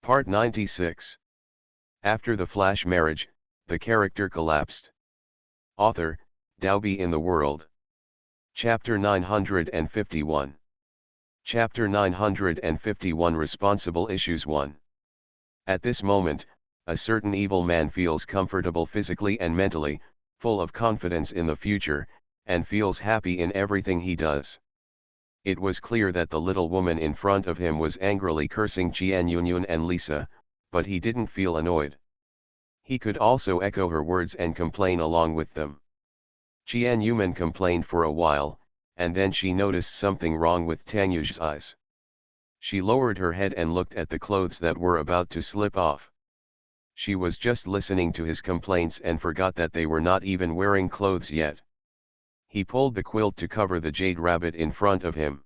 Part 96. After the flash marriage, the character collapsed. Author, Dalby in the World. Chapter 951. Chapter 951 Responsible Issues 1. At this moment, a certain evil man feels comfortable physically and mentally, full of confidence in the future, and feels happy in everything he does. It was clear that the little woman in front of him was angrily cursing Qian Yunyun and Lisa, but he didn't feel annoyed. He could also echo her words and complain along with them. Qian Yuman complained for a while, and then she noticed something wrong with Tang Yu's eyes. She lowered her head and looked at the clothes that were about to slip off. She was just listening to his complaints and forgot that they were not even wearing clothes yet. He pulled the quilt to cover the jade rabbit in front of him.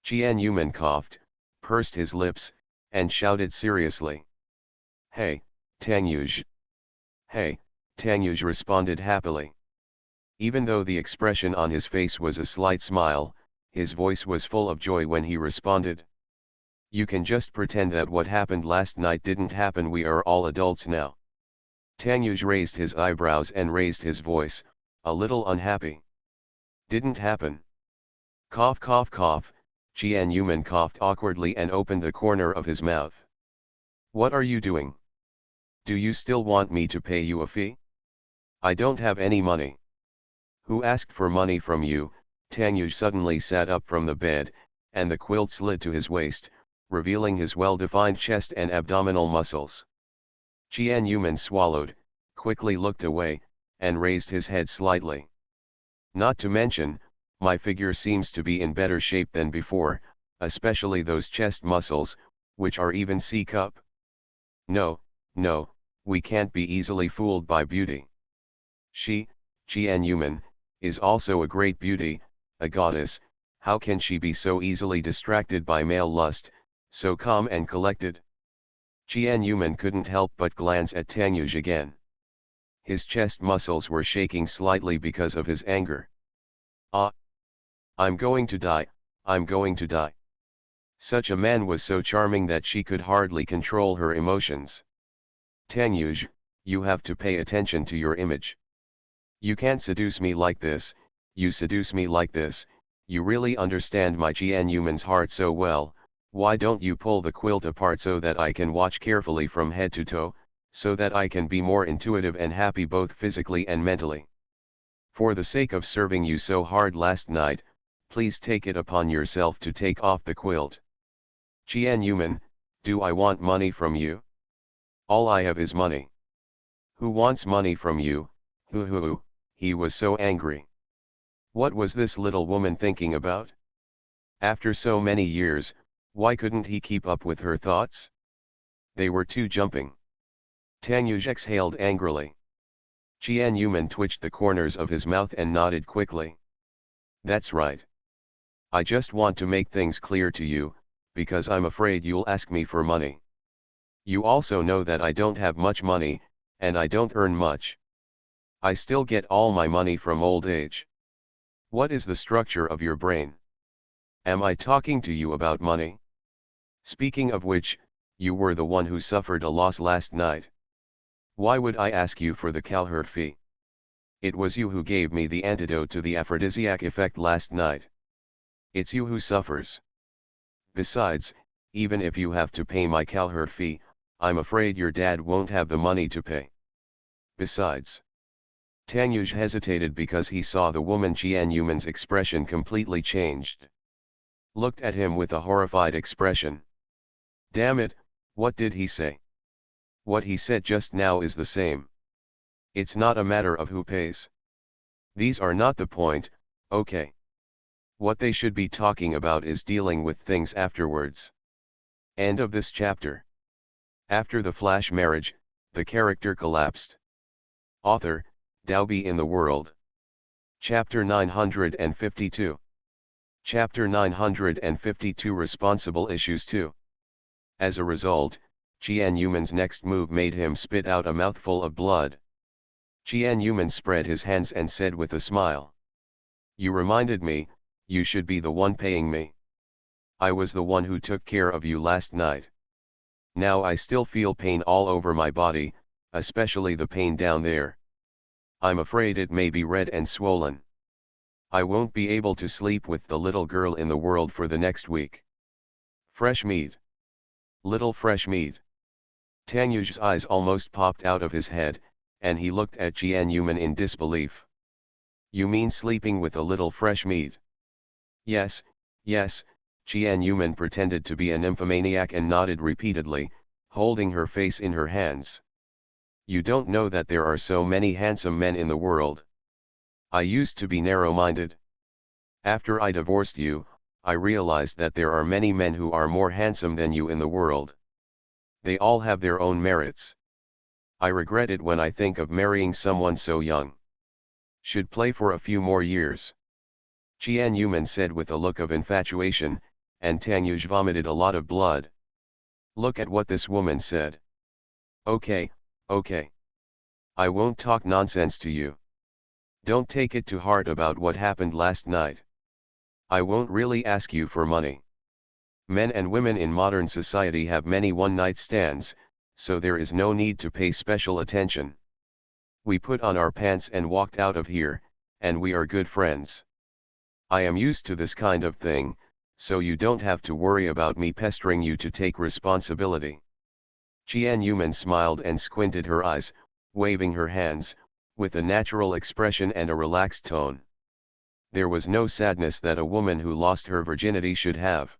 Qian Yuman coughed, pursed his lips, and shouted seriously. "Hey, Tang Yuj." "Hey," Tang Yuj responded happily. Even though the expression on his face was a slight smile, his voice was full of joy when he responded. "You can just pretend that what happened last night didn't happen. We are all adults now." Tang Yuj raised his eyebrows and raised his voice, a little unhappy. "Didn't happen." Cough cough cough, Qian Yuman coughed awkwardly and opened the corner of his mouth. "What are you doing? Do you still want me to pay you a fee? I don't have any money." "Who asked for money from you?" Tang Yuj suddenly sat up from the bed, and the quilt slid to his waist, revealing his well-defined chest and abdominal muscles. Qian Yuman swallowed, quickly looked away, and raised his head slightly. "Not to mention, my figure seems to be in better shape than before, especially those chest muscles, which are even C-cup." No, we can't be easily fooled by beauty. She, Qian Yuman, is also a great beauty, a goddess. How can she be so easily distracted by male lust, so calm and collected? Qian Yuman couldn't help but glance at Tang Yuj again. His chest muscles were shaking slightly because of his anger. "Ah! I'm going to die, I'm going to die." Such a man was so charming that she could hardly control her emotions. "Tang Yuj, you have to pay attention to your image. You can't seduce me like this. You seduce me like this. You really understand my Qian Yuman's heart so well. Why don't you pull the quilt apart so that I can watch carefully from head to toe, so that I can be more intuitive and happy both physically and mentally? For the sake of serving you so hard last night, please take it upon yourself to take off the quilt." "Qian Yuman, do I want money from you? All I have is money." "Who wants money from you? Hoo." He was so angry. What was this little woman thinking about? After so many years, why couldn't he keep up with her thoughts? They were too jumping. Tang Yuj exhaled angrily. Qian Yuman twitched the corners of his mouth and nodded quickly. "That's right. I just want to make things clear to you, because I'm afraid you'll ask me for money. You also know that I don't have much money, and I don't earn much. I still get all my money from old age. What is the structure of your brain? Am I talking to you about money? Speaking of which, you were the one who suffered a loss last night. Why would I ask you for the cowherd fee? It was you who gave me the antidote to the aphrodisiac effect last night. It's you who suffers. Besides, even if you have to pay my cowherd fee, I'm afraid your dad won't have the money to pay. Besides." Tang Yuj hesitated because he saw the woman Qian Yuman's expression completely changed. Looked at him with a horrified expression. Damn it, what did he say? What he said just now is the same. It's not a matter of who pays. These are not the point, okay? What they should be talking about is dealing with things afterwards. End of this chapter. After the flash marriage, the character collapsed. Author, Dalby in the World. Chapter 952. Chapter 952 Responsible Issues 2. As a result, Qian Yuman's next move made him spit out a mouthful of blood. Qian Yuman spread his hands and said with a smile. "You reminded me, you should be the one paying me. I was the one who took care of you last night. Now I still feel pain all over my body, especially the pain down there. I'm afraid it may be red and swollen. I won't be able to sleep with the little girl in the world for the next week. Fresh meat. Little fresh meat. Tanyu's eyes almost popped out of his head, and he looked at Jian Yuman in disbelief. You mean sleeping with a little fresh meat? Yes, yes, Jian Yuman pretended to be a nymphomaniac and nodded repeatedly, holding her face in her hands. You don't know that there are so many handsome men in the world. I used to be narrow-minded. After I divorced you, I realized that there are many men who are more handsome than you in the world. They all have their own merits. I regret it when I think of marrying someone so young. Should play for a few more years. Jian Yuman said with a look of infatuation, and Tanyuj vomited a lot of blood. Look at what this woman said. Okay, okay. I won't talk nonsense to you. Don't take it to heart about what happened last night. I won't really ask you for money. Men and women in modern society have many one-night stands, so there is no need to pay special attention. We put on our pants and walked out of here, and we are good friends. I am used to this kind of thing, so you don't have to worry about me pestering you to take responsibility. Jian Yuman smiled and squinted her eyes, waving her hands, with a natural expression and a relaxed tone. There was no sadness that a woman who lost her virginity should have.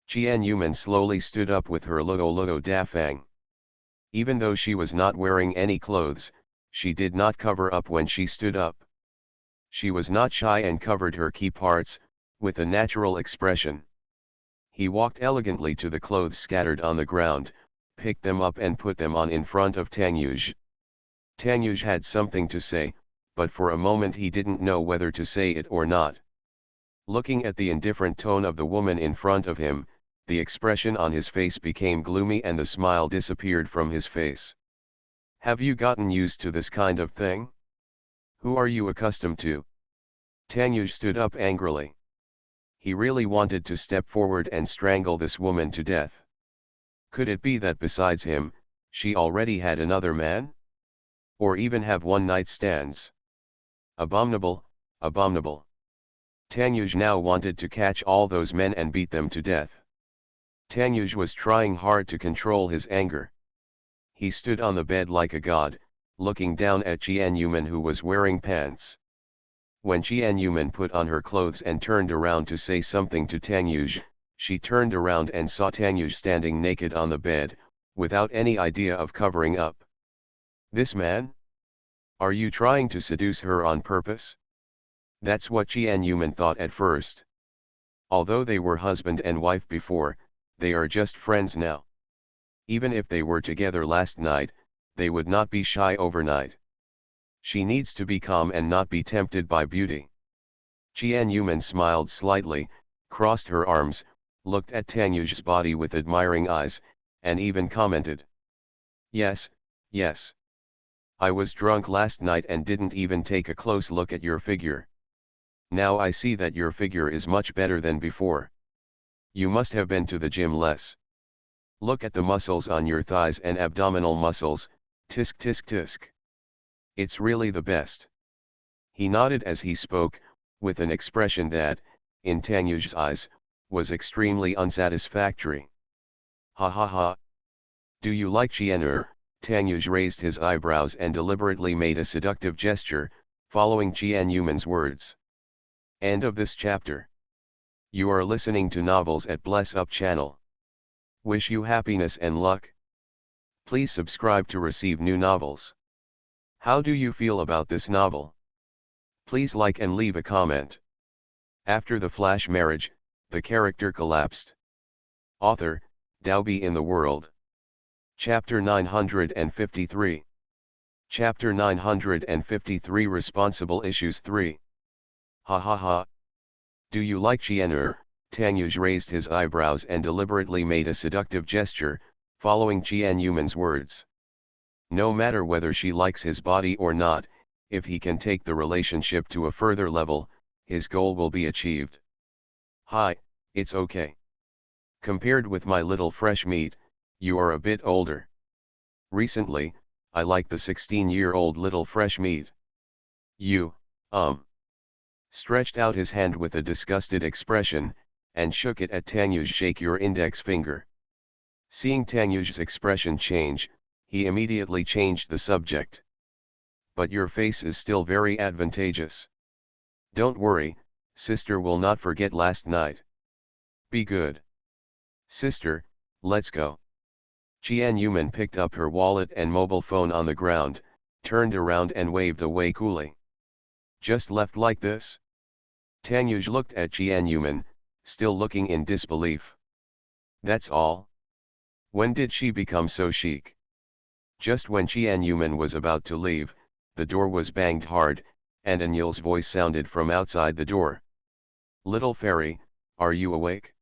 Jian Yuman slowly stood up with her logo dafang. Even though she was not wearing any clothes, she did not cover up when she stood up. She was not shy and covered her key parts, with a natural expression. He walked elegantly to the clothes scattered on the ground, picked them up and put them on in front of Tanyuj. Tanyuj had something to say, but for a moment he didn't know whether to say it or not. Looking at the indifferent tone of the woman in front of him, the expression on his face became gloomy and the smile disappeared from his face. Have you gotten used to this kind of thing? Who are you accustomed to? Tanyuj stood up angrily. He really wanted to step forward and strangle this woman to death. Could it be that besides him, she already had another man? Or even have one-night stands? Abominable, abominable. Tanyuj now wanted to catch all those men and beat them to death. Tanyuj was trying hard to control his anger. He stood on the bed like a god, looking down at Jian Yuman who was wearing pants. When Jian Yuman put on her clothes and turned around to say something to Tanyuj, she turned around and saw Tanyuj standing naked on the bed, without any idea of covering up. This man? Are you trying to seduce her on purpose? That's what Jian Yuman thought at first. Although they were husband and wife before, they are just friends now. Even if they were together last night, they would not be shy overnight. She needs to be calm and not be tempted by beauty. Jian Yuman smiled slightly, crossed her arms, looked at Tanyuj's body with admiring eyes, and even commented. Yes, yes. I was drunk last night and didn't even take a close look at your figure. Now I see that your figure is much better than before. You must have been to the gym less. Look at the muscles on your thighs and abdominal muscles, tisk tisk tisk. It's really the best. He nodded as he spoke, with an expression that, in Tanyuj's eyes, was extremely unsatisfactory. Ha ha ha. Do you like Jian'er? Tanyuj raised his eyebrows and deliberately made a seductive gesture, following Jian Yuman's words. End of this chapter. You are listening to Novels at Bless Up channel. Wish you happiness and luck. Please subscribe to receive new novels. How do you feel about this novel? Please like and leave a comment. After the flash marriage, the character collapsed. Author, Daobi in the World. Chapter 953. Chapter 953 Responsible Issues 3. Ha ha ha. Do you like Jian'er? Tanyuj raised his eyebrows and deliberately made a seductive gesture, following Jian Yuman's words. No matter whether she likes his body or not, if he can take the relationship to a further level, his goal will be achieved. Hi, it's okay. Compared with my little fresh meat, You are a bit older. Recently, I like the 16-year-old little fresh meat. You, stretched out his hand with a disgusted expression, and shook it at Tanyuj. Shake your index finger. Seeing Tanyuj's expression change, he immediately changed the subject. But your face is still very advantageous. Don't worry, sister will not forget last night. Be good. Sister, let's go. Qian Yuman picked up her wallet and mobile phone on the ground, turned around and waved away coolly. Just left like this? Tanyuj looked at Qian Yuman, still looking in disbelief. That's all? When did she become so chic? Just when Qian Yuman was about to leave, the door was banged hard, and Anil's voice sounded from outside the door. Little fairy, are you awake?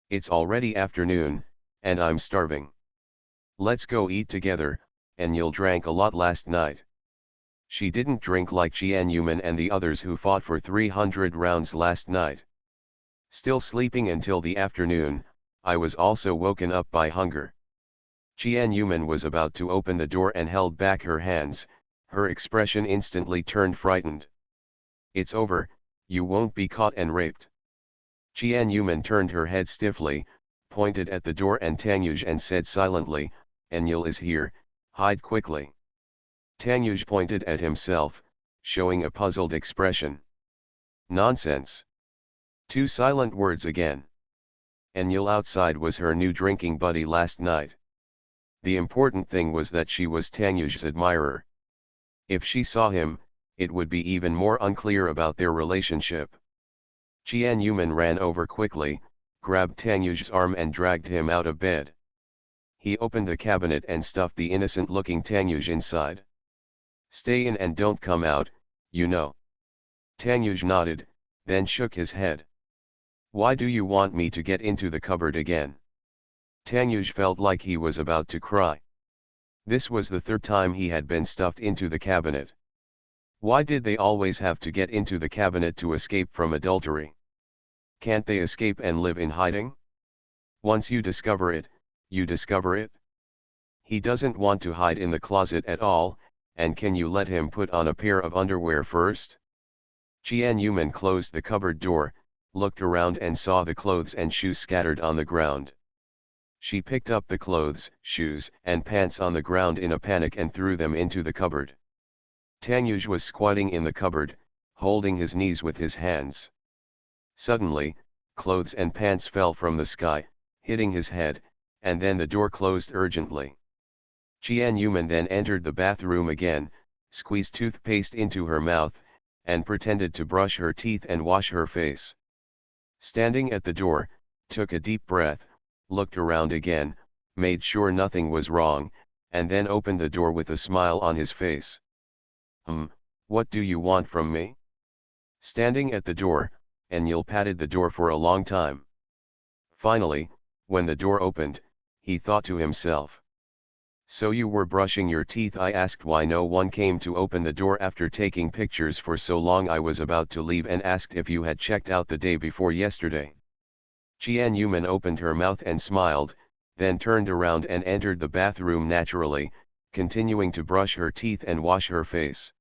It's already afternoon, and I'm starving. Let's go eat together. Anil drank a lot last night. She didn't drink like Qian Yuman and the others who fought for 300 rounds last night. Still sleeping until the afternoon, I was also woken up by hunger. Qian Yuman was about to open the door and held back her hands, her expression instantly turned frightened. It's over, you won't be caught and raped. Qian Yuman turned her head stiffly, pointed at the door and Tanyuj and said silently, Anil is here, hide quickly. Tanyuj pointed at himself, showing a puzzled expression. Nonsense. Two silent words again. Anil outside was her new drinking buddy last night. The important thing was that she was Tanyuj's admirer. If she saw him, it would be even more unclear about their relationship. Qian Yuman ran over quickly, grabbed Tanyuj's arm and dragged him out of bed. He opened the cabinet and stuffed the innocent-looking Tanyuj inside. Stay in and don't come out, you know. Tanyuj nodded, then shook his head. Why do you want me to get into the cupboard again? Tanyuj felt like he was about to cry. This was the third time he had been stuffed into the cabinet. Why did they always have to get into the cabinet to escape from adultery? Can't they escape and live in hiding? Once you discover it, you discover it. He doesn't want to hide in the closet at all, and can you let him put on a pair of underwear first? Qian Yuman closed the cupboard door, looked around and saw the clothes and shoes scattered on the ground. She picked up the clothes, shoes, and pants on the ground in a panic and threw them into the cupboard. Tanyuj was squatting in the cupboard, holding his knees with his hands. Suddenly, clothes and pants fell from the sky, hitting his head, and then the door closed urgently. Qian Yuman then entered the bathroom again, squeezed toothpaste into her mouth, and pretended to brush her teeth and wash her face. Standing at the door, took a deep breath, looked around again, made sure nothing was wrong, and then opened the door with a smile on his face. What do you want from me? Standing at the door, Anil patted the door for a long time. Finally, when the door opened, he thought to himself. So you were brushing your teeth? I asked why no one came to open the door after taking pictures for so long. I was about to leave and asked if you had checked out the day before yesterday. Qian Yuman opened her mouth and smiled, then turned around and entered the bathroom naturally, continuing to brush her teeth and wash her face.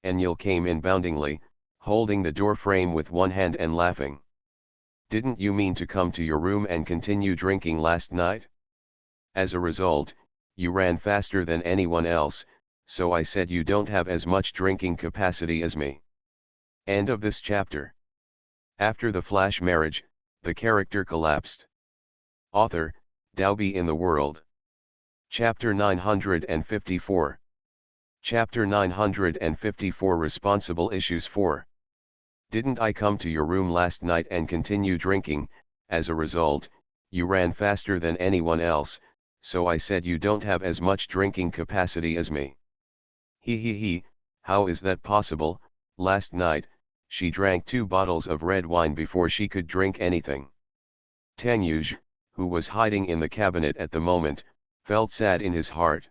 Anil came in boundingly, holding the door frame with one hand and laughing. Didn't you mean to come to your room and continue drinking last night? As a result, you ran faster than anyone else, so I said you don't have as much drinking capacity as me. End of this chapter. After the flash marriage, the character collapsed. Author, Dalby in the World. Chapter 954. Chapter 954 Responsible Issues 4. Didn't I come to your room last night and continue drinking? As a result, you ran faster than anyone else, so I said you don't have as much drinking capacity as me. He, how is that possible? Last night, she drank 2 bottles of red wine before she could drink anything. Tanyuj, who was hiding in the cabinet at the moment, felt sad in his heart.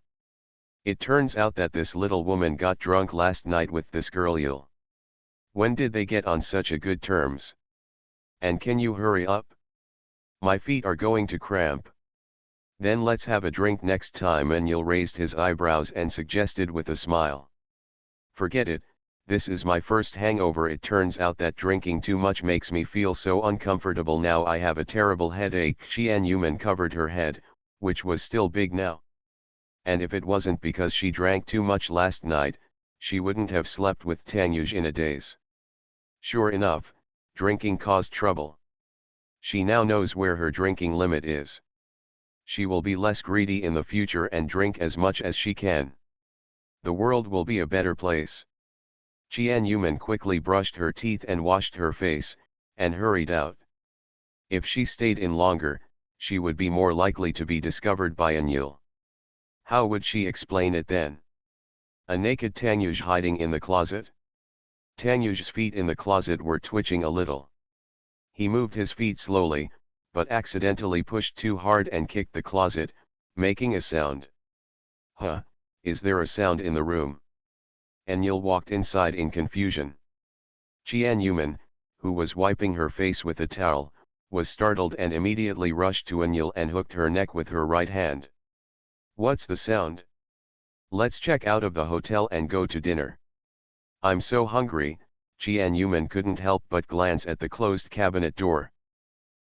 It turns out that this little woman got drunk last night with this girl. When did they get on such a good terms? And can you hurry up? My feet are going to cramp. Then let's have a drink next time. Enyel raised his eyebrows and suggested with a smile. Forget it, this is my first hangover. It turns out that drinking too much makes me feel so uncomfortable now. I have a terrible headache. Qian Yuman covered her head, which was still big now. And if it wasn't because she drank too much last night, she wouldn't have slept with Tang Yuj in a daze. Sure enough, drinking caused trouble. She now knows where her drinking limit is. She will be less greedy in the future and drink as much as she can. The world will be a better place. Qian Yuman quickly brushed her teeth and washed her face, and hurried out. If she stayed in longer, she would be more likely to be discovered by Enyel. How would she explain it then? A naked Tang Yuj hiding in the closet? Tang Yuj's feet in the closet were twitching a little. He moved his feet slowly, but accidentally pushed too hard and kicked the closet, making a sound. Huh, is there a sound in the room? Enyel walked inside in confusion. Qian Yuman, who was wiping her face with a towel, was startled and immediately rushed to Enyel and hooked her neck with her right hand. What's the sound? Let's check out of the hotel and go to dinner. I'm so hungry. Qian Yuman couldn't help but glance at the closed cabinet door.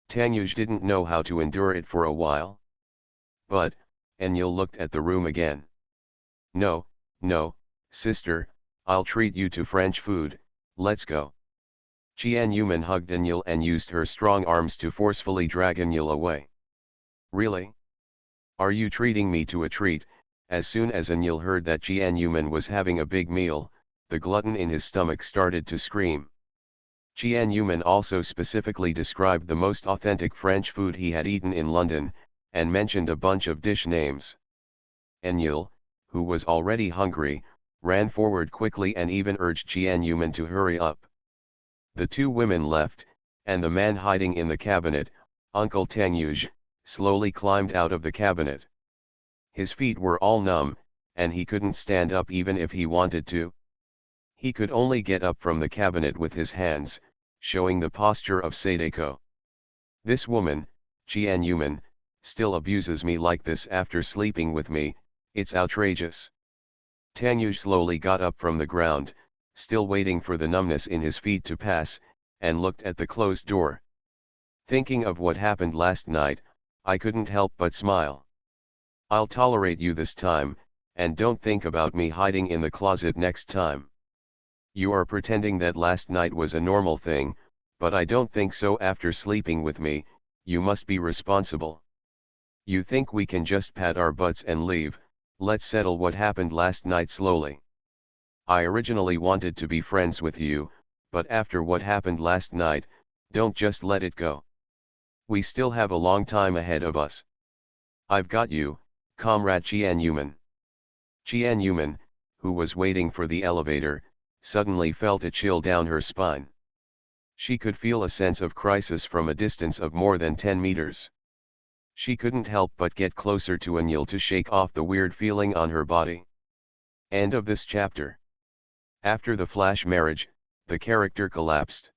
Tang Yuj didn't know how to endure it for a while. But, Enyel looked at the room again. No, no, sister, I'll treat you to French food, let's go. Qian Yuman hugged Enyel and used her strong arms to forcefully drag Enyel away. Really? Are you treating me to a treat? As soon as Enyel heard that Qian Yuman was having a big meal, the glutton in his stomach started to scream. Qian Yuman also specifically described the most authentic French food he had eaten in London, and mentioned a bunch of dish names. Enyel, who was already hungry, ran forward quickly and even urged Qian Yuman to hurry up. The two women left, and the man hiding in the cabinet, Uncle Tang Yuj, slowly climbed out of the cabinet. His feet were all numb, and he couldn't stand up even if he wanted to. He could only get up from the cabinet with his hands, showing the posture of Sadako. This woman, Qian Yuman, still abuses me like this after sleeping with me, it's outrageous. Tang Yuj slowly got up from the ground, still waiting for the numbness in his feet to pass, and looked at the closed door. Thinking of what happened last night, I couldn't help but smile. I'll tolerate you this time, and don't think about me hiding in the closet next time. You are pretending that last night was a normal thing, but I don't think so. After sleeping with me, you must be responsible. You think we can just pat our butts and leave? Let's settle what happened last night slowly. I originally wanted to be friends with you, but after what happened last night, don't just let it go. We still have a long time ahead of us. I've got you, Comrade Qian Yuman. Qian Yuman, who was waiting for the elevator, suddenly felt a chill down her spine. She could feel a sense of crisis from a distance of more than 10 meters. She couldn't help but get closer to Enyel to shake off the weird feeling on her body. End of this chapter. After the flash marriage, the character collapsed.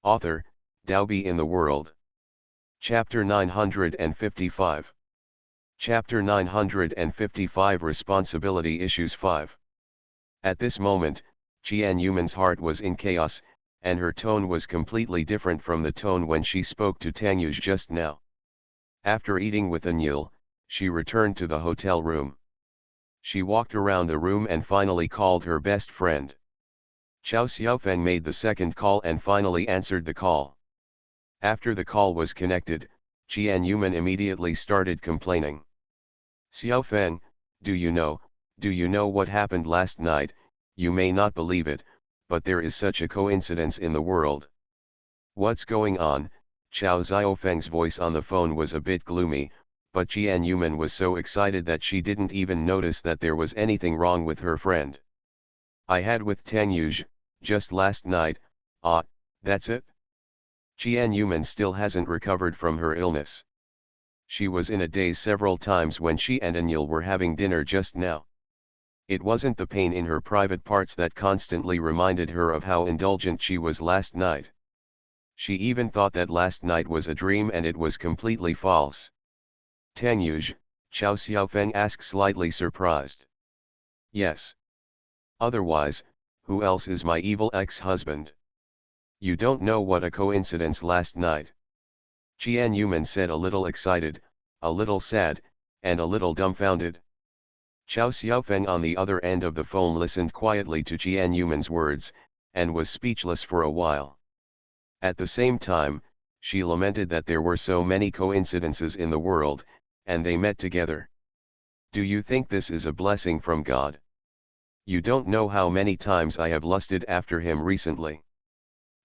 Author, Daobi in the World. Chapter 955. Chapter 955 Responsibility Issues 5. At this moment, Qian Yuman's heart was in chaos, and her tone was completely different from the tone when she spoke to Tang Yuj just now. After eating with Enyel, she returned to the hotel room. She walked around the room and finally called her best friend. Chao Xiaofeng made the second call and finally answered the call. After the call was connected, Qian Yuman immediately started complaining. Xiaofeng, do you know what happened last night? You may not believe it, but there is such a coincidence in the world. What's going on? Chao Xiaofeng's voice on the phone was a bit gloomy, but Qian Yuman was so excited that she didn't even notice that there was anything wrong with her friend. I had with Tang Yuj, just last night. Ah, that's it? Qian Yuman still hasn't recovered from her illness. She was in a daze several times when she and Enyel were having dinner just now. It wasn't the pain in her private parts that constantly reminded her of how indulgent she was last night. She even thought that last night was a dream and it was completely false. Tangyuj, Chao Xiaofeng asked, slightly surprised. Yes. Otherwise, who else is my evil ex-husband? You don't know what a coincidence last night. Qian Yuman said, a little excited, a little sad, and a little dumbfounded. Chao Xiaofeng on the other end of the phone listened quietly to Qian Yuman's words, and was speechless for a while. At the same time, she lamented that there were so many coincidences in the world, and they met together. Do you think this is a blessing from God? You don't know how many times I have lusted after him recently.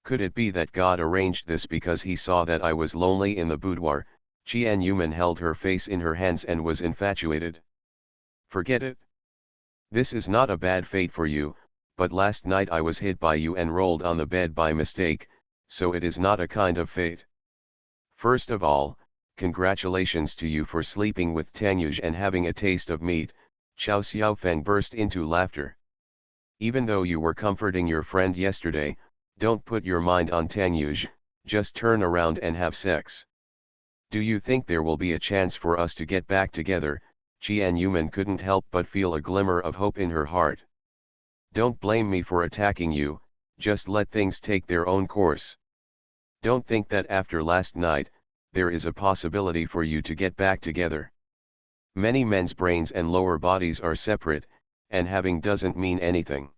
Could it be that God arranged this because he saw that I was lonely in the boudoir? Qian Yuman held her face in her hands and was infatuated. Forget it. This is not a bad fate for you, but last night I was hit by you and rolled on the bed by mistake, so it is not a kind of fate. First of all, congratulations to you for sleeping with Tangyuj and having a taste of meat. Chao Xiaofeng burst into laughter. Even though you were comforting your friend yesterday, don't put your mind on Tangyuj, just turn around and have sex. Do you think there will be a chance for us to get back together? Qian Yuman couldn't help but feel a glimmer of hope in her heart. Don't blame me for attacking you, just let things take their own course. Don't think that after last night, there is a possibility for you to get back together. Many men's brains and lower bodies are separate, and having doesn't mean anything.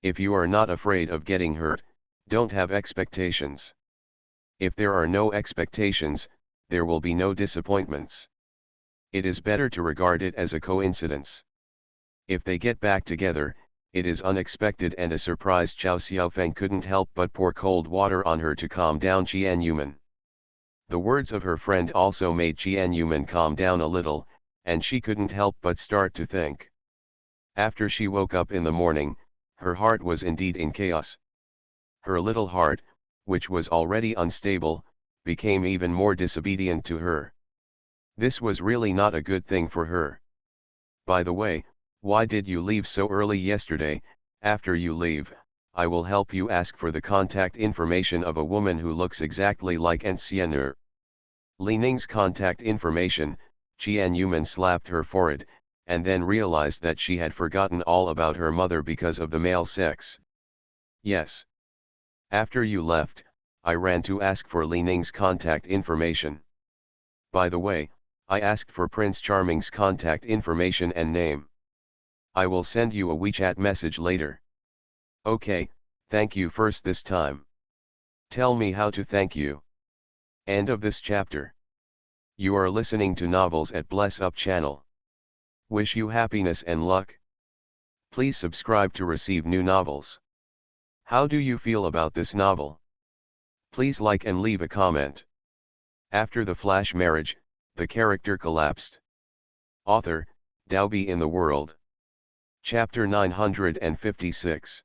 If you are not afraid of getting hurt, don't have expectations. If there are no expectations, there will be no disappointments. It is better to regard it as a coincidence. If they get back together, it is unexpected and a surprise. Chao Xiaofeng couldn't help but pour cold water on her to calm down Qian Yuman. The words of her friend also made Qian Yuman calm down a little, and she couldn't help but start to think. After she woke up in the morning, her heart was indeed in chaos. Her little heart, which was already unstable, became even more disobedient to her. This was really not a good thing for her. By the way, why did you leave so early yesterday? After you leave, I will help you ask for the contact information of a woman who looks exactly like Xian'er. Li Ning's contact information. Qian Yuman slapped her forehead, and then realized that she had forgotten all about her mother because of the male sex. Yes. After you left, I ran to ask for Li Ning's contact information. By the way, I asked for Prince Charming's contact information and name. I will send you a WeChat message later. Okay, thank you first this time. Tell me how to thank you. End of this chapter. You are listening to Novels at Bless Up channel. Wish you happiness and luck. Please subscribe to receive new novels. How do you feel about this novel? Please like and leave a comment. After the flash marriage, the character collapsed. Author, Daobi in the World. Chapter 956.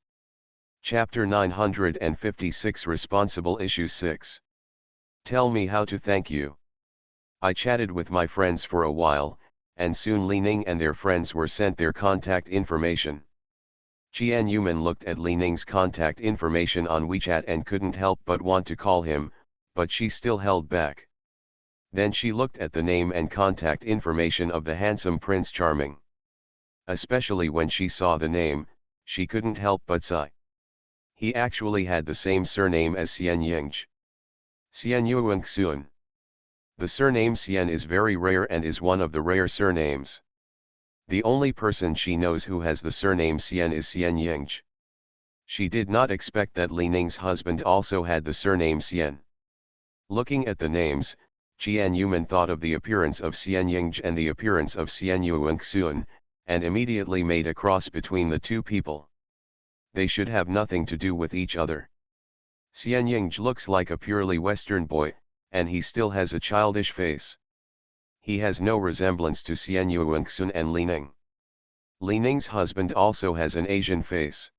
Chapter 956 Responsible Issue 6. Tell me how to thank you. I chatted with my friends for a while, and soon Li Ning and their friends were sent their contact information. Qian Yuman looked at Li Ning's contact information on WeChat and couldn't help but want to call him, but she still held back. Then she looked at the name and contact information of the handsome Prince Charming. Especially when she saw the name, she couldn't help but sigh. He actually had the same surname as Xian Yingzhi. Xian Yuengxuan. The surname Xian is very rare and is one of the rare surnames. The only person she knows who has the surname Xian is Xian Yingzhi. She did not expect that Li Ning's husband also had the surname Xian. Looking at the names, Qian Yuman thought of the appearance of Xian Yingzhi and the appearance of Xian Yuengxuan, and immediately made a cross between the two people. They should have nothing to do with each other. Xian Yingzhi looks like a purely Western boy, and he still has a childish face. He has no resemblance to Xian Yuengxuan and Li Ning. Li Ning's husband also has an Asian face.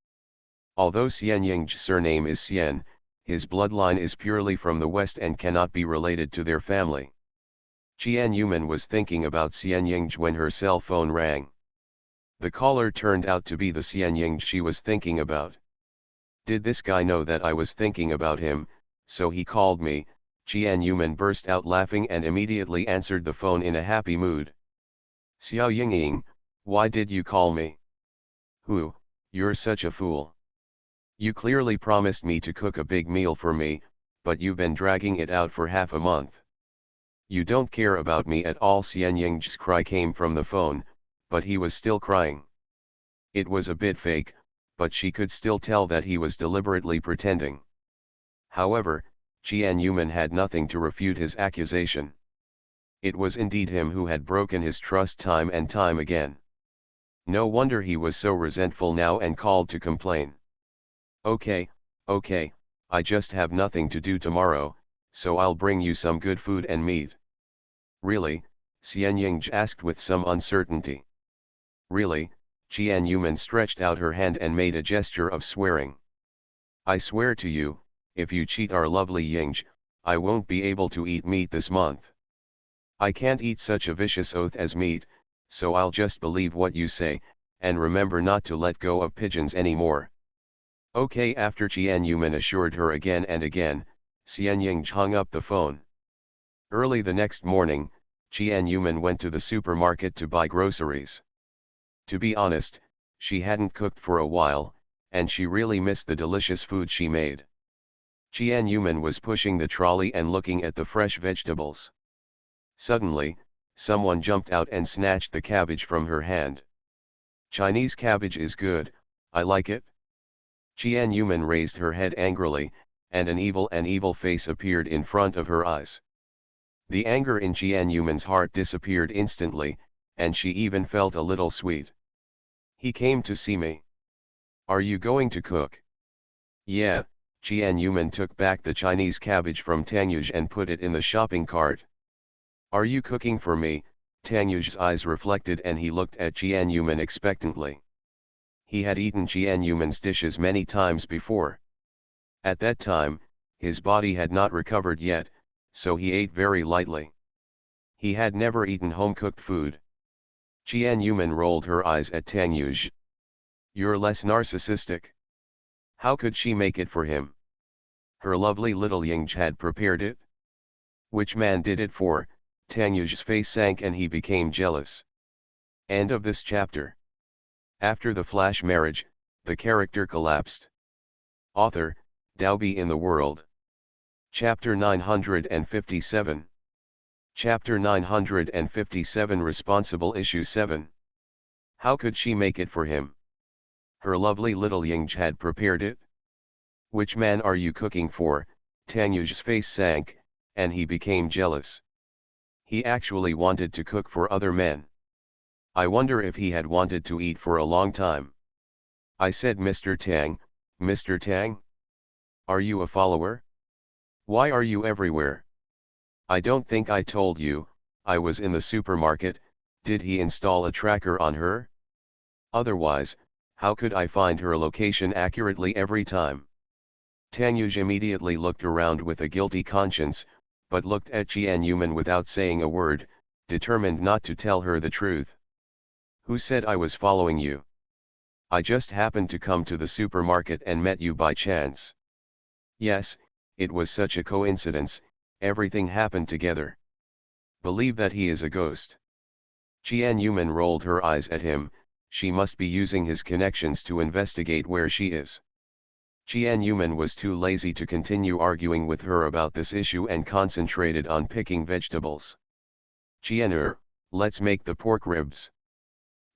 Although Xian Yingzhi's surname is Xian, his bloodline is purely from the West and cannot be related to their family. Qian Yuman was thinking about Xian Yingzhi when her cell phone rang. The caller turned out to be the Xian Yingzhi she was thinking about. Did this guy know that I was thinking about him, so he called me? Qian Yuman burst out laughing and immediately answered the phone in a happy mood. Xiao Yingying, why did you call me? Who, you're such a fool. You clearly promised me to cook a big meal for me, but you've been dragging it out for half a month. You don't care about me at all. Xian Ying's cry came from the phone, but he was still crying. It was a bit fake, but she could still tell that he was deliberately pretending. However, Qian Yuman had nothing to refute his accusation. It was indeed him who had broken his trust time and time again. No wonder he was so resentful now and called to complain. Okay, I just have nothing to do tomorrow, so I'll bring you some good food and meat. Really? Xian Ying asked with some uncertainty. Really? Qian Yuman stretched out her hand and made a gesture of swearing. I swear to you, if you cheat our lovely Yingzhi, I won't be able to eat meat this month. I can't eat such a vicious oath as meat, so I'll just believe what you say, and remember not to let go of pigeons anymore. Okay. After Qian Yuman assured her again and again, Xian Yingzhi hung up the phone. Early the next morning, Qian Yuman went to the supermarket to buy groceries. To be honest, she hadn't cooked for a while, and she really missed the delicious food she made. Qian Yuman was pushing the trolley and looking at the fresh vegetables. Suddenly, someone jumped out and snatched the cabbage from her hand. Chinese cabbage is good, I like it. Qian Yuman raised her head angrily, and an evil face appeared in front of her eyes. The anger in Qian Yuman's heart disappeared instantly, and she even felt a little sweet. He came to see me. Are you going to cook? Yeah. Qian Yuman took back the Chinese cabbage from Tang Yuj and put it in the shopping cart. Are you cooking for me? Tang Yuj's eyes reflected and he looked at Qian Yuman expectantly. He had eaten Qian Yuman's dishes many times before. At that time, his body had not recovered yet, so he ate very lightly. He had never eaten home-cooked food. Qian Yuman rolled her eyes at Tang Yuj. You're less narcissistic. How could she make it for him? Her lovely little Yingzhi had prepared it. Which man did it for? Tang Yuj's face sank and he became jealous. End of this chapter. After the flash marriage, the character collapsed. Author, Daobi in the World. Chapter 957. Chapter 957 Responsible Issue 7. How could she make it for him? Her lovely little Yingzhi had prepared it. Which man are you cooking for? Tang Yuj's face sank, and he became jealous. He actually wanted to cook for other men. I wonder if he had wanted to eat for a long time. I said, Mr. Tang, Mr. Tang? Are you a follower? Why are you everywhere? I don't think I told you, I was in the supermarket. Did he install a tracker on her? Otherwise, how could I find her location accurately every time? Tang Yuj immediately looked around with a guilty conscience, but looked at Qian Yuman without saying a word, determined not to tell her the truth. Who said I was following you? I just happened to come to the supermarket and met you by chance. Yes, it was such a coincidence, everything happened together. Believe that he is a ghost. Qian Yuman rolled her eyes at him. She must be using his connections to investigate where she is. Qian Yuman was too lazy to continue arguing with her about this issue and concentrated on picking vegetables. Qian, let's make the pork ribs.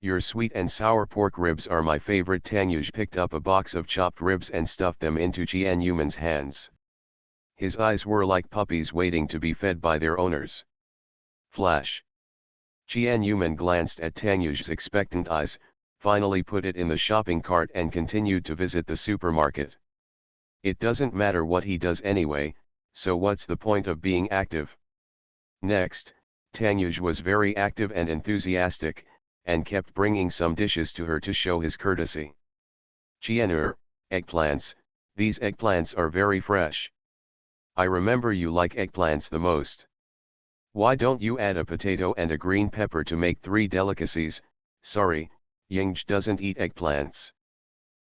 Your sweet and sour pork ribs are my favorite. Tang Yuj picked up a box of chopped ribs and stuffed them into Qian Yuman's hands. His eyes were like puppies waiting to be fed by their owners. Flash. Qian Yuman glanced at Tang Yuj's expectant eyes, finally put it in the shopping cart and continued to visit the supermarket. It doesn't matter what he does anyway, so what's the point of being active? Next, Tang Yuj was very active and enthusiastic, and kept bringing some dishes to her to show his courtesy. Qian, eggplants, these eggplants are very fresh. I remember you like eggplants the most. Why don't you add a potato and a green pepper to make 3 delicacies? Sorry, Yingzhi doesn't eat eggplants.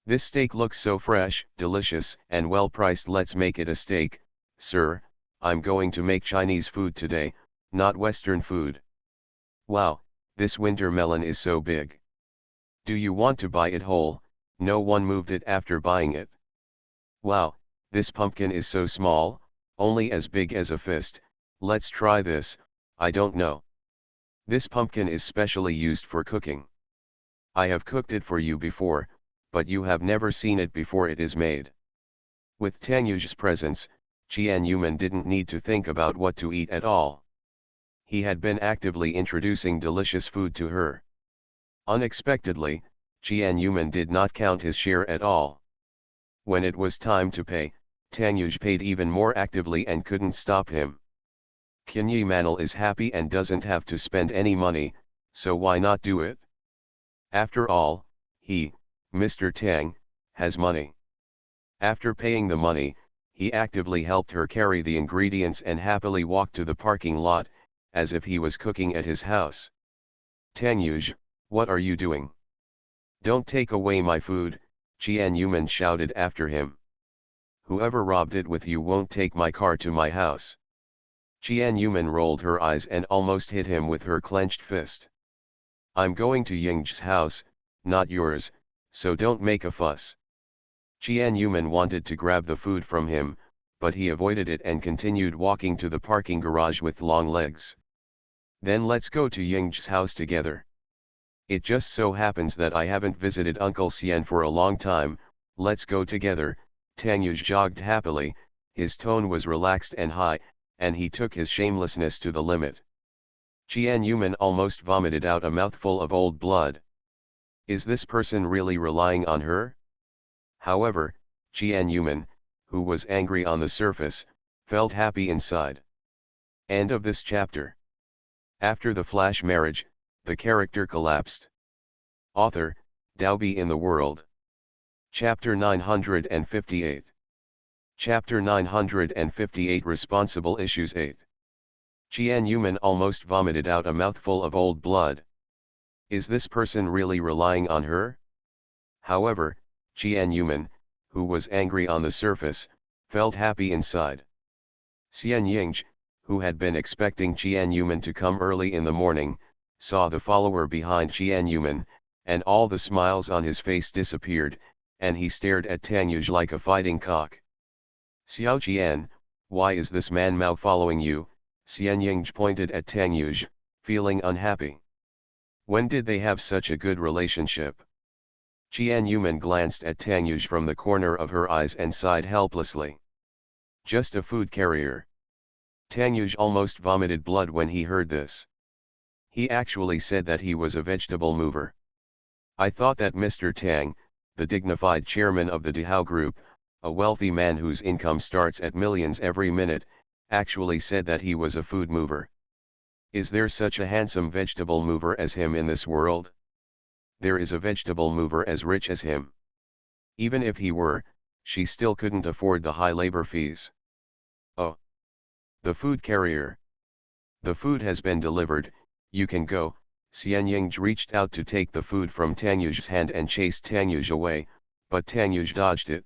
This steak looks so fresh, delicious, and well priced. Let's make it a steak, sir, I'm going to make Chinese food today, not Western food. Wow, this winter melon is so big. Do you want to buy it whole? No one moved it after buying it. Wow, this pumpkin is so small, only as big as a fist. Let's try this. I don't know. This pumpkin is specially used for cooking. I have cooked it for you before, but you have never seen it before it is made. With Tang Yu's presence, Qian Yuman didn't need to think about what to eat at all. He had been actively introducing delicious food to her. Unexpectedly, Qian Yuman did not count his share at all. When it was time to pay, Tang Yuj paid even more actively and couldn't stop him. Qin Yi Manal is happy and doesn't have to spend any money, so why not do it? After all, he, Mr. Tang, has money. After paying the money, he actively helped her carry the ingredients and happily walked to the parking lot, as if he was cooking at his house. Tang Yuj, what are you doing? Don't take away my food, Qian Yuman shouted after him. Whoever robbed it with you won't take my car to my house. Qian Yuman rolled her eyes and almost hit him with her clenched fist. I'm going to Ying's house, not yours, so don't make a fuss. Qian Yuman wanted to grab the food from him, but he avoided it and continued walking to the parking garage with long legs. Then let's go to Ying's house together. It just so happens that I haven't visited Uncle Xian for a long time, let's go together. Tang Yuj jogged happily, his tone was relaxed and high, and he took his shamelessness to the limit. Qian Yuman almost vomited out a mouthful of old blood. Is this person really relying on her? However, Qian Yuman, who was angry on the surface, felt happy inside. End of this chapter. After the flash marriage, the character collapsed. Author, Daobi in the World. Chapter 958. Chapter 958 Responsible Issues 8. Qian Yuman almost vomited out a mouthful of old blood. Is this person really relying on her? However, Qian Yuman, who was angry on the surface, felt happy inside. Xian Yingzhi, who had been expecting Qian Yuman to come early in the morning, saw the follower behind Qian Yuman, and all the smiles on his face disappeared, and he stared at Tang Yuj like a fighting cock. Xiao Qian, why is this man Mao following you? Xian Yingzhi pointed at Tang Yuj, feeling unhappy. When did they have such a good relationship? Qian Yuman glanced at Tang Yuj from the corner of her eyes and sighed helplessly. Just a food carrier. Tang Yuj almost vomited blood when he heard this. He actually said that he was a vegetable mover. I thought that Mr. Tang, the dignified chairman of the Dehao Group, a wealthy man whose income starts at millions every minute, actually said that he was a food mover. Is there such a handsome vegetable mover as him in this world? There is a vegetable mover as rich as him. Even if he were, she still couldn't afford the high labor fees. Oh. The food carrier. The food has been delivered, you can go. Xian Yingzhi reached out to take the food from Tang Yuj's hand and chased Tang Yuj away, but Tang Yuj dodged it.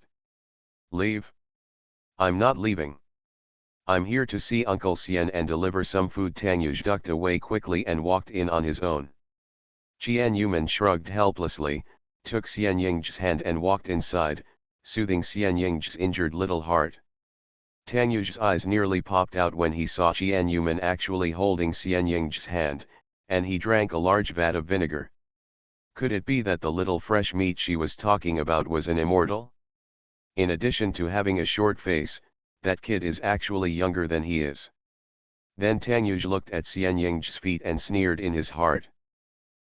Leave? I'm not leaving. I'm here to see Uncle Xian and deliver some food. Tang Yuj ducked away quickly and walked in on his own. Qian Yuman shrugged helplessly, took Xian Yingzhi's hand and walked inside, soothing Xian Yingzhi's injured little heart. Tang Yuj's eyes nearly popped out when he saw Qian Yuman actually holding Xian Yingzhi's hand, and he drank a large vat of vinegar. Could it be that the little fresh meat she was talking about was an immortal? In addition to having a short face, that kid is actually younger than he is. Then Tang Yuj looked at Xian Yingzhi's feet and sneered in his heart.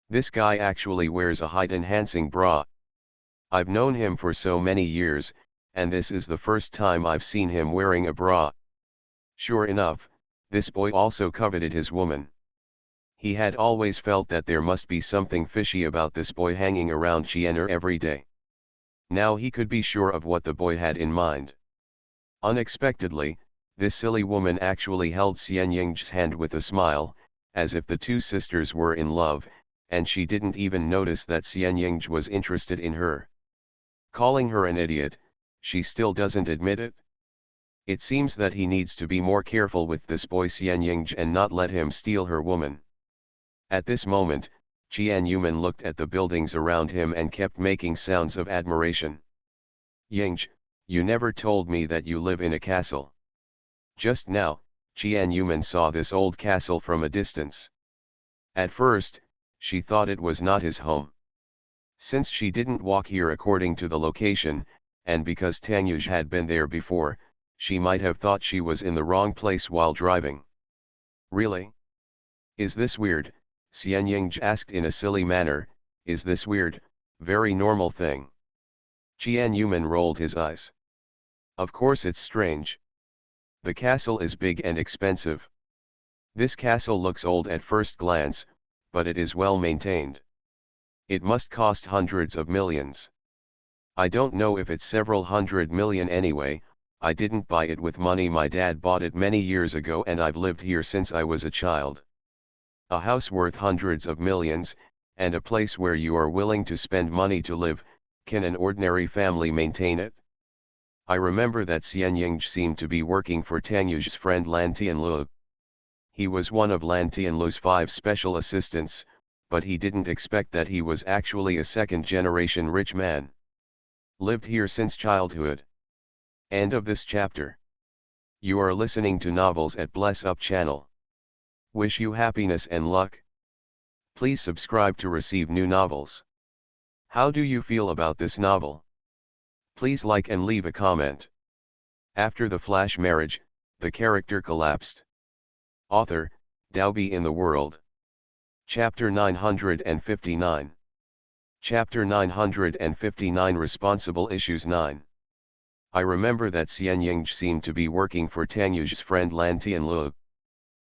This guy actually wears a height-enhancing bra. I've known him for so many years, and this is the first time I've seen him wearing a bra. Sure enough, this boy also coveted his woman. He had always felt that there must be something fishy about this boy hanging around Qian'er every day. Now he could be sure of what the boy had in mind. Unexpectedly, this silly woman actually held Xian Yingzhi's hand with a smile, as if the two sisters were in love, and she didn't even notice that Xian Yingzhi was interested in her. Calling her an idiot, she still doesn't admit it? It seems that he needs to be more careful with this boy Xian Ying and not let him steal her woman. At this moment, Qian Yuman looked at the buildings around him and kept making sounds of admiration. Yingzhe, you never told me that you live in a castle. Just now, Qian Yuman saw this old castle from a distance. At first, she thought it was not his home. Since she didn't walk here according to the location, and because Tanyuj had been there before, she might have thought she was in the wrong place while driving. Really? Is this weird? Xian Yingzhe asked in a silly manner. Is this weird? Very normal thing. Qian Yuman rolled his eyes. Of course it's strange. The castle is big and expensive. This castle looks old at first glance, but it is well maintained. It must cost hundreds of millions. I don't know if it's several hundred million anyway. I didn't buy it with money. My dad bought it many years ago and I've lived here since I was a child. A house worth hundreds of millions, and a place where you are willing to spend money to live, can an ordinary family maintain it? I remember that Xian Yingzhe seemed to be working for Tanyu's friend Lan Tianlu. He was one of Lan Tianlu's 5 special assistants, but he didn't expect that he was actually a second-generation rich man. Lived here since childhood. End of this chapter. You are listening to Novels at Bless Up channel. Wish you happiness and luck. Please subscribe to receive new novels. How do you feel about this novel? Please like and leave a comment. After the flash marriage, the character collapsed. Author, Daobi in the World. Chapter 959. Chapter 959 Responsible Issues 9. I remember that Xian Yingzhe seemed to be working for Tanyu's friend Lan Tianlu.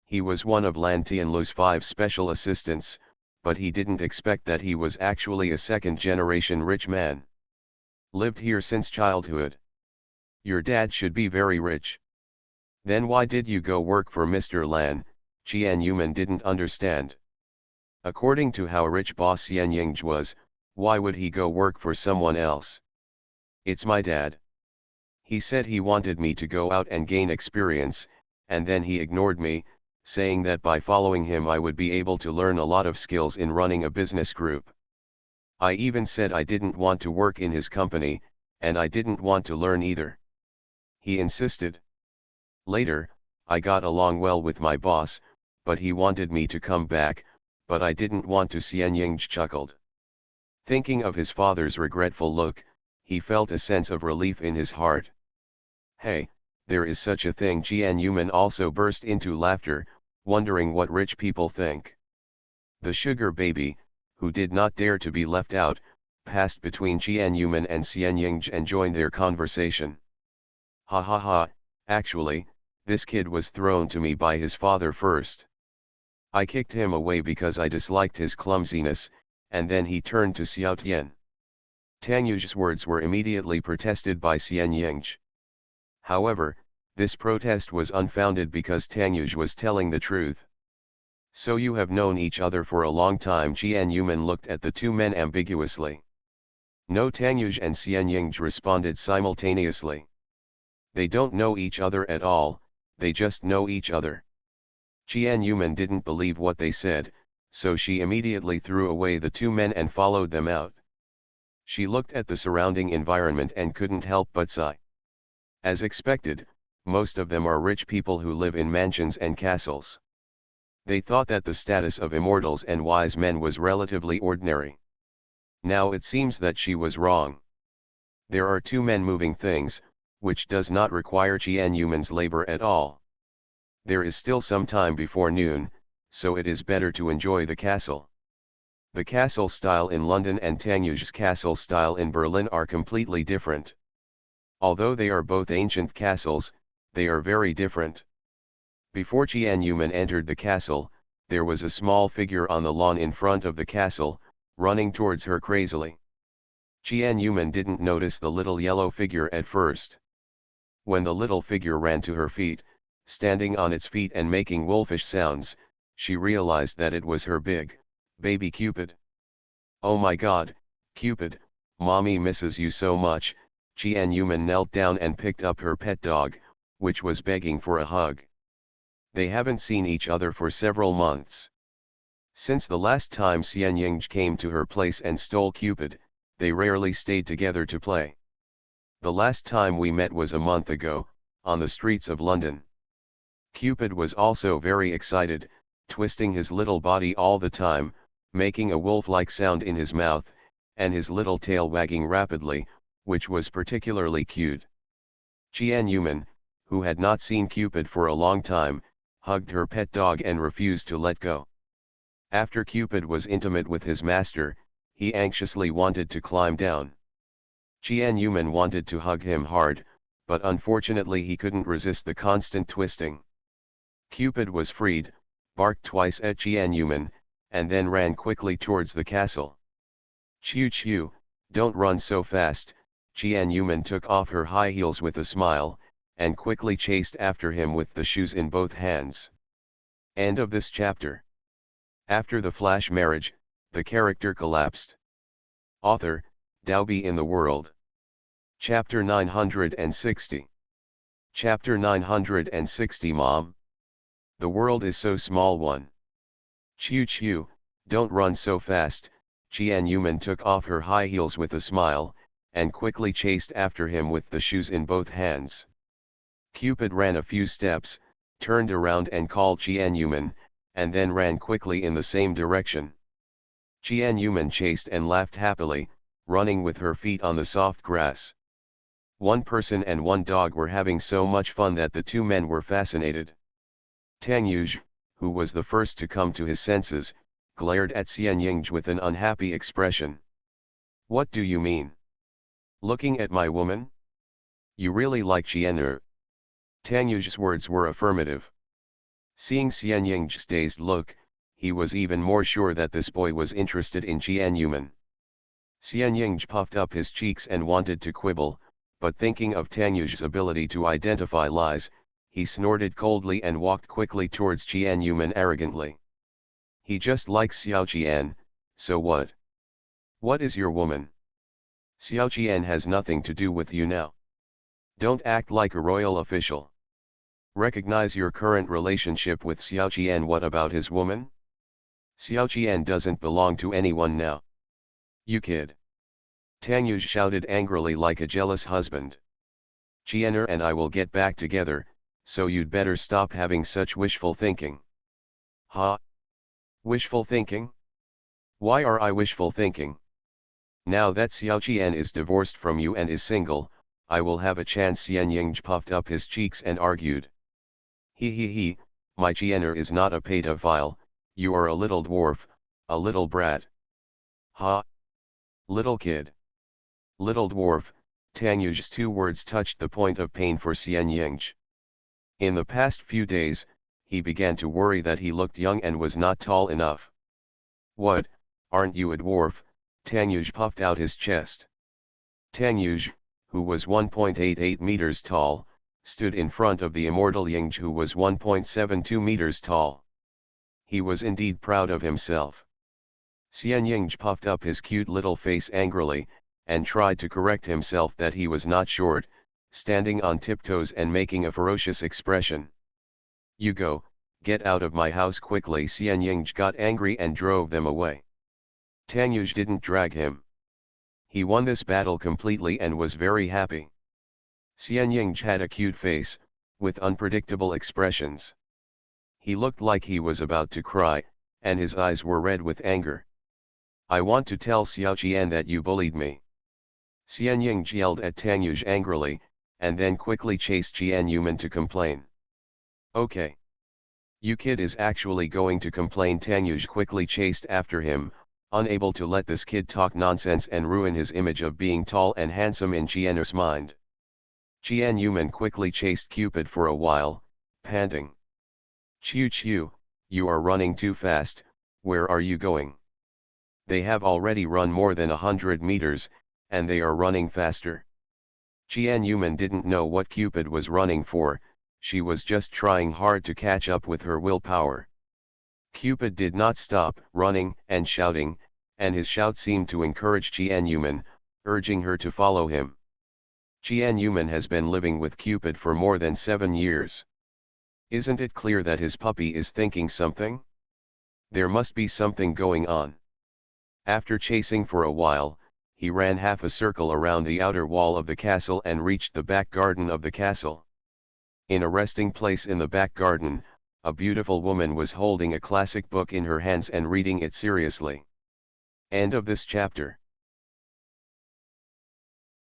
He was one of Lan Tianlu's 5 special assistants, but he didn't expect that he was actually a second-generation rich man. Lived here since childhood. Your dad should be very rich. Then why did you go work for Mr. Lan? Qian Yuman didn't understand. According to how rich boss Xian Yingzhe was, why would he go work for someone else? It's my dad. He said he wanted me to go out and gain experience, and then he ignored me, saying that by following him I would be able to learn a lot of skills in running a business group. I even said I didn't want to work in his company, and I didn't want to learn either. He insisted. Later, I got along well with my boss, but he wanted me to come back, but I didn't want to. Xian Yingzhe chuckled. Thinking of his father's regretful look, he felt a sense of relief in his heart. Hey, there is such a thing. Qian Yuman also burst into laughter, wondering what rich people think. The sugar baby, who did not dare to be left out, passed between Qian Yuman and Xian Yingzhe and joined their conversation. Ha ha ha, actually, this kid was thrown to me by his father first. I kicked him away because I disliked his clumsiness, and then he turned to Xiao Tian. Tanyu's words were immediately protested by Xian Yingzhe. However, this protest was unfounded because Tanyuj was telling the truth. So you have known each other for a long time? Qian Yuman looked at the two men ambiguously. No, Tanyuj and Xian Yingzhe responded simultaneously. They don't know each other at all, they just know each other. Qian Yuman didn't believe what they said, so she immediately threw away the two men and followed them out. She looked at the surrounding environment and couldn't help but sigh. As expected, most of them are rich people who live in mansions and castles. They thought that the status of immortals and wise men was relatively ordinary. Now it seems that she was wrong. There are two men moving things, which does not require Qian Yuman's labor at all. There is still some time before noon, so it is better to enjoy the castle. The castle style in London and Tanyu's castle style in Berlin are completely different. Although they are both ancient castles, they are very different. Before Qian Yuman entered the castle, there was a small figure on the lawn in front of the castle, running towards her crazily. Qian Yuman didn't notice the little yellow figure at first. When the little figure ran to her feet, standing on its feet and making wolfish sounds, she realized that it was her big, baby Cupid. Oh my God, Cupid, mommy misses you so much. Qian Yuman knelt down and picked up her pet dog, which was begging for a hug. They haven't seen each other for several months. Since the last time Xian Ying came to her place and stole Cupid, they rarely stayed together to play. The last time we met was a month ago, on the streets of London. Cupid was also very excited, twisting his little body all the time, making a wolf-like sound in his mouth, and his little tail wagging rapidly, which was particularly cute. Qian Yuman, who had not seen Cupid for a long time, hugged her pet dog and refused to let go. After Cupid was intimate with his master, he anxiously wanted to climb down. Qian Yuman wanted to hug him hard, but unfortunately he couldn't resist the constant twisting. Cupid was freed, barked twice at Qian Yuman, and then ran quickly towards the castle. "Chiu Chiu, don't run so fast." Qian Yuman took off her high heels with a smile, and quickly chased after him with the shoes in both hands. End of this chapter. After the flash marriage, the character collapsed. Author, Dalby in the World. Chapter 960. Chapter 960 Mom. The world is so small one. Chiu Chiu, don't run so fast. Qian Yuman took off her high heels with a smile, and quickly chased after him with the shoes in both hands. Cupid ran a few steps, turned around and called Qian Yuman, and then ran quickly in the same direction. Qian Yuman chased and laughed happily, running with her feet on the soft grass. One person and one dog were having so much fun that the two men were fascinated. Tang Yuj, who was the first to come to his senses, glared at Xian Ying with an unhappy expression. "What do you mean? Looking at my woman? You really like Qian?" Tang Yuj's words were affirmative. Seeing Xian Ying's dazed look, he was even more sure that this boy was interested in Qian Yuman. Xian Ying puffed up his cheeks and wanted to quibble, but thinking of Tang Yuj's ability to identify lies, he snorted coldly and walked quickly towards Qian Yuman arrogantly. "He just likes Xiao Qian, so what? What is your woman? Xiao Qian has nothing to do with you now. Don't act like a royal official. Recognize your current relationship with Xiao Qian. What about his woman? Xiao Qian doesn't belong to anyone now. You kid." Tang Yuj shouted angrily like a jealous husband. "Qianer and I will get back together, so you'd better stop having such wishful thinking." "Huh? Wishful thinking? Why are I wishful thinking? Now that Xiao Qian is divorced from you and is single, I will have a chance." Xian Ying puffed up his cheeks and argued. He, my Qianer is not a pedophile, you are a little dwarf, a little brat." "Ha! Little kid. Little dwarf." Tang Yuj's two words touched the point of pain for Xian Ying. In the past few days, he began to worry that he looked young and was not tall enough. "What, aren't you a dwarf?" Tang Yuj puffed out his chest. Tang Yuj, who was 1.88 meters tall, stood in front of the immortal Ying who was 1.72 meters tall. He was indeed proud of himself. Xian Ying puffed up his cute little face angrily, and tried to correct himself that he was not short, standing on tiptoes and making a ferocious expression. "You go, get out of my house quickly." Xian Ying got angry and drove them away. Tang Yuj didn't drag him. He won this battle completely and was very happy. Xian Ying had a cute face, with unpredictable expressions. He looked like he was about to cry, and his eyes were red with anger. "I want to tell Xiao Qian that you bullied me." Xian Ying yelled at Tang Yuj angrily, and then quickly chased Qian Yuman to complain. "Okay. You kid is actually going to complain." Tang Yuj quickly chased after him, unable to let this kid talk nonsense and ruin his image of being tall and handsome in Qian's mind. Qian Yuman quickly chased Cupid for a while, panting. "Chiu Chiu, you are running too fast, where are you going?" They have already run more than 100 meters, and they are running faster. Qian Yuman didn't know what Cupid was running for, she was just trying hard to catch up with her willpower. Cupid did not stop running and shouting, and his shout seemed to encourage Qian Yuman, urging her to follow him. Qian Yuman has been living with Cupid for more than 7 years. Isn't it clear that his puppy is thinking something? There must be something going on. After chasing for a while, he ran half a circle around the outer wall of the castle and reached the back garden of the castle. In a resting place in the back garden, a beautiful woman was holding a classic book in her hands and reading it seriously. End of this chapter.